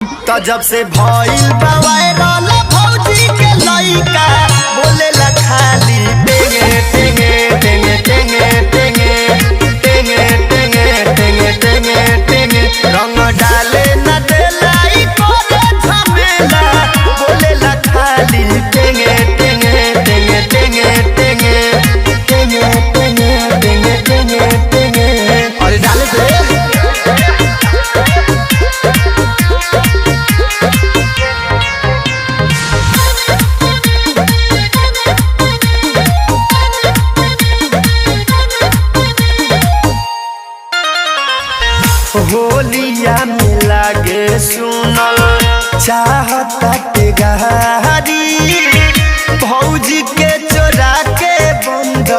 तो जब से भइल बा वायरल भौजी के लइका बोले ला खाली टेंगे टेंगे टेंगे टेंगे टेंगे टेंगे टेंगे टेंगे टेंगे टेंगे रंग डाले न देलाई करे झमेला बोले ला खाली टेंगे टेंगे टेंगे टेंगे टेंगे टेंगे टेंगे टेंगे टेंगे टेंगे और डाले दे होलिया में लागे सुनल चाहता गाड़ी भौजी के चोरा के बंद